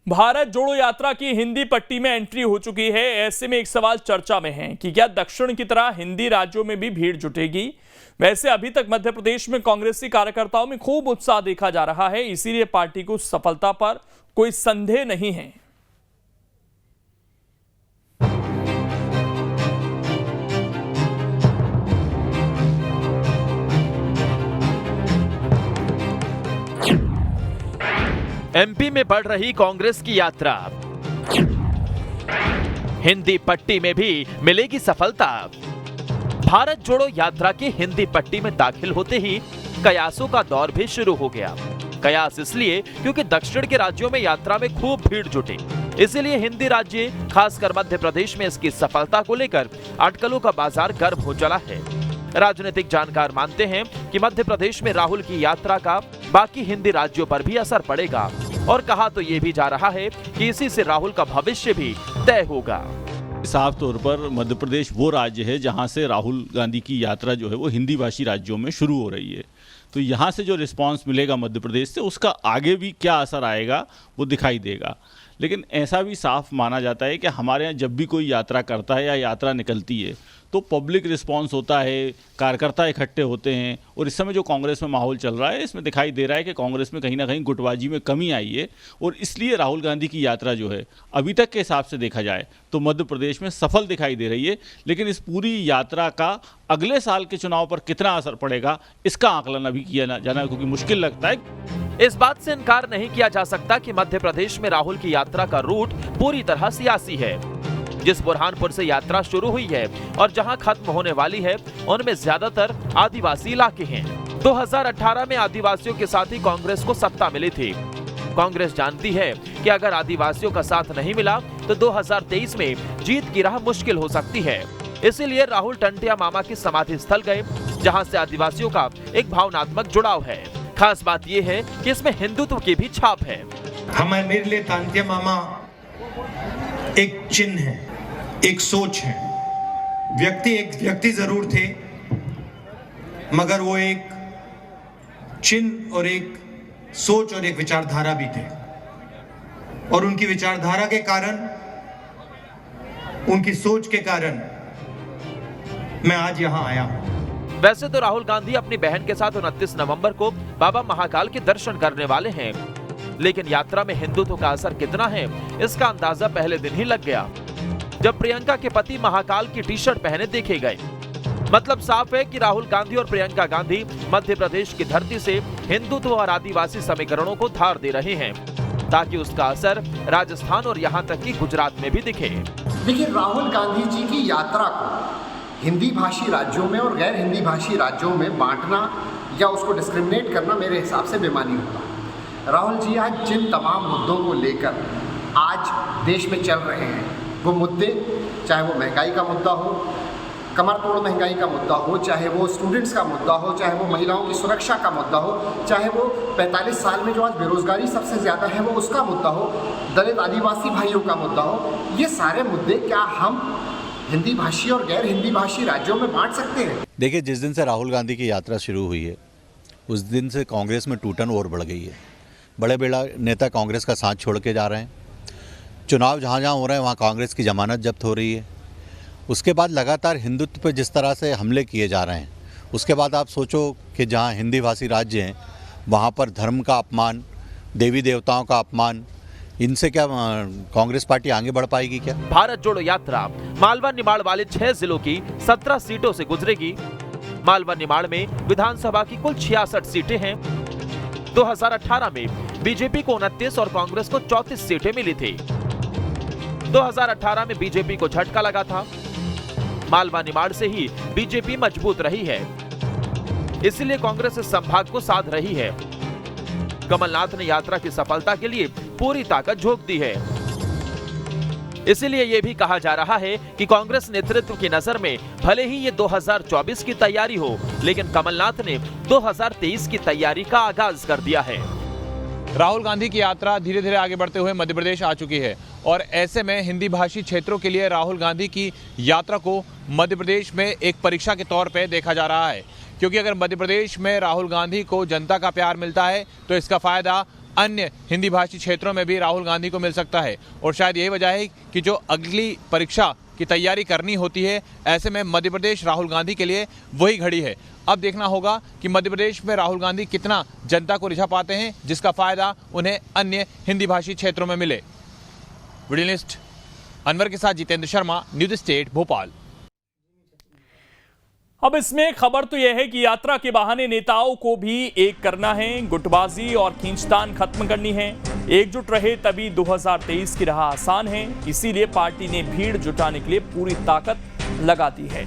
भारत जोड़ो यात्रा की हिंदी पट्टी में एंट्री हो चुकी है। ऐसे में एक सवाल चर्चा में है कि क्या दक्षिण की तरह हिंदी राज्यों में भी भीड़ जुटेगी। वैसे अभी तक मध्य प्रदेश में कांग्रेसी कार्यकर्ताओं में खूब उत्साह देखा जा रहा है, इसीलिए पार्टी को सफलता पर कोई संदेह नहीं है। एमपी में बढ़ रही कांग्रेस की यात्रा, हिंदी पट्टी में भी मिलेगी सफलता। भारत जोड़ो यात्रा की हिंदी पट्टी में दाखिल होते ही कयासों का दौर भी शुरू हो गया। कयास इसलिए क्योंकि दक्षिण के राज्यों में यात्रा में खूब भीड़ जुटी, इसीलिए हिंदी राज्य खासकर मध्य प्रदेश में इसकी सफलता को लेकर अटकलों का बाजार गर्म हो चला है। राजनीतिक जानकार मानते हैं कि मध्य प्रदेश में राहुल की यात्रा का बाकी हिंदी राज्यों पर भी असर पड़ेगा, और कहा तो ये भी जा रहा है कि इसी से राहुल का भविष्य भी तय होगा। साफ तौर पर मध्य प्रदेश वो राज्य है जहां से राहुल गांधी की यात्रा जो है वो हिंदी भाषी राज्यों में शुरू हो रही है। तो यहाँ से जो रिस्पांस मिलेगा मध्य प्रदेश से, उसका आगे भी क्या असर आएगा वो दिखाई देगा। लेकिन ऐसा भी साफ माना जाता है कि हमारे यहाँ जब भी कोई यात्रा करता है या यात्रा निकलती है तो पब्लिक रिस्पांस होता है, कार्यकर्ता इकट्ठे होते हैं। और इस समय जो कांग्रेस में माहौल चल रहा है, इसमें दिखाई दे रहा है कि कांग्रेस में कहीं ना कहीं गुटबाजी में कमी आई है, और इसलिए राहुल गांधी की यात्रा जो है अभी तक के हिसाब से देखा जाए तो मध्य प्रदेश में सफल दिखाई दे रही है। लेकिन इस पूरी यात्रा का अगले साल के चुनाव पर कितना असर पड़ेगा, इसका आकलन अभी किया ना जाना क्योंकि मुश्किल लगता है। इस बात से इनकार नहीं किया जा सकता कि मध्य प्रदेश में राहुल की यात्रा का रूट पूरी तरह सियासी है। जिस बुरहानपुर से यात्रा शुरू हुई है और जहां खत्म होने वाली है, उनमें ज्यादातर आदिवासी इलाके हैं। 2018 में आदिवासियों के साथ ही कांग्रेस को सत्ता मिली थी। कांग्रेस जानती है कि अगर आदिवासियों का साथ नहीं मिला तो 2023 में जीत की राह मुश्किल हो सकती है। इसीलिए राहुल टंटिया मामा की समाधि स्थल गए, जहां से आदिवासियों का एक भावनात्मक जुड़ाव है। खास बात यह है कि इसमें हिंदुत्व की भी छाप है। मेरे लिए टंटिया मामा एक चिन्ह है, एक सोच है। एक व्यक्ति जरूर थे, मगर वो एक चिन्ह और एक सोच और एक विचारधारा भी थे। और उनकी विचारधारा के कारण, उनकी सोच के कारण मैं आज यहां आया हूं। वैसे तो राहुल गांधी अपनी बहन के साथ 29 नवंबर को बाबा महाकाल के दर्शन करने वाले हैं, लेकिन यात्रा में हिंदुत्व का असर कितना है, इसका अंदाजा पहले दिन ही लग गया जब प्रियंका के पति महाकाल की टी शर्ट पहने देखे गए। मतलब साफ है कि राहुल गांधी और प्रियंका गांधी मध्य प्रदेश की धरती से हिंदुत्व और आदिवासी समीकरणों को धार दे रहे हैं, ताकि उसका असर राजस्थान और यहाँ तक कि गुजरात में भी दिखे। देखिए, राहुल गांधी जी की यात्रा को हिंदी भाषी राज्यों में और गैर हिंदी भाषी राज्यों में बांटना या उसको डिस्क्रिमिनेट करना मेरे हिसाब से बेमानी होगा। राहुल जी आज जिन तमाम मुद्दों को लेकर आज देश में चल रहे हैं, वो मुद्दे, चाहे वो महंगाई का मुद्दा हो, कमर तोड़ महंगाई का मुद्दा हो, चाहे वो स्टूडेंट्स का मुद्दा हो, चाहे वो महिलाओं की सुरक्षा का मुद्दा हो, चाहे वो 45 साल में जो आज बेरोजगारी सबसे ज़्यादा है वो उसका मुद्दा हो, दलित आदिवासी भाइयों का मुद्दा हो, ये सारे मुद्दे क्या हम हिंदी भाषी और गैर हिंदी भाषी राज्यों में बांट सकते हैं? देखिए, जिस दिन से राहुल गांधी की यात्रा शुरू हुई है उस दिन से कांग्रेस में टूटन और बढ़ गई है। बड़े बड़े नेता कांग्रेस का साथ छोड़ के जा रहे हैं। चुनाव जहाँ जहाँ हो रहे हैं वहाँ कांग्रेस की जमानत जब्त हो रही है। उसके बाद लगातार हिंदुत्व पर जिस तरह से हमले किए जा रहे हैं, उसके बाद आप सोचो कि जहाँ हिंदी भाषी राज्य हैं वहाँ पर धर्म का अपमान, देवी देवताओं का अपमान, इनसे क्या कांग्रेस पार्टी आगे बढ़ पाएगी क्या? भारत जोड़ो यात्रा मालवा निमाड़ वाले 6 जिलों की 17 सीटों से गुजरेगी। मालवा निमाड़ में विधानसभा की कुल 66 सीटें हैं। 2018 में बीजेपी को 29 और कांग्रेस को 34 सीटें मिली थी। 2018 में बीजेपी को झटका लगा था। मालवा निमाड़ से ही बीजेपी मजबूत रही है, इसलिए कांग्रेस इस संभाग को साध रही है। कमलनाथ ने यात्रा की सफलता के लिए पूरी ताकत झोंक दी है। इसीलिए यह भी कहा जा रहा है कि कांग्रेस नेतृत्व की नजर में भले ही ये 2024 की तैयारी हो, लेकिन कमलनाथ ने 2023 की तैयारी का आगाज कर दिया है। राहुल गांधी की यात्रा धीरे धीरे आगे बढ़ते हुए मध्य प्रदेश आ चुकी है, और ऐसे में हिंदी भाषी क्षेत्रों के लिए राहुल गांधी की यात्रा को मध्य प्रदेश में एक परीक्षा के तौर पर देखा जा रहा है। क्योंकि अगर मध्य प्रदेश में राहुल गांधी को जनता का प्यार मिलता है तो इसका फायदा अन्य हिंदी भाषी क्षेत्रों में भी राहुल गांधी को मिल सकता है। और शायद यही वजह है कि जो अगली परीक्षा की तैयारी करनी होती है, ऐसे में मध्य प्रदेश राहुल गांधी के लिए वही घड़ी है। अब देखना होगा कि मध्य प्रदेश में राहुल गांधी कितना जनता को रिझा पाते हैं, जिसका फायदा उन्हें अन्य हिंदी भाषी क्षेत्रों में मिले। वीडियो जर्नलिस्ट अनवर के साथ जितेंद्र शर्मा, न्यूज स्टेट भोपाल। अब इसमें खबर तो यह है कि यात्रा के बहाने नेताओं को भी एक करना है, गुटबाजी और खींचतान खत्म करनी है। एकजुट रहे तभी 2023 की राह आसान है। इसीलिए पार्टी ने भीड़ जुटाने के लिए पूरी ताकत लगा दी है।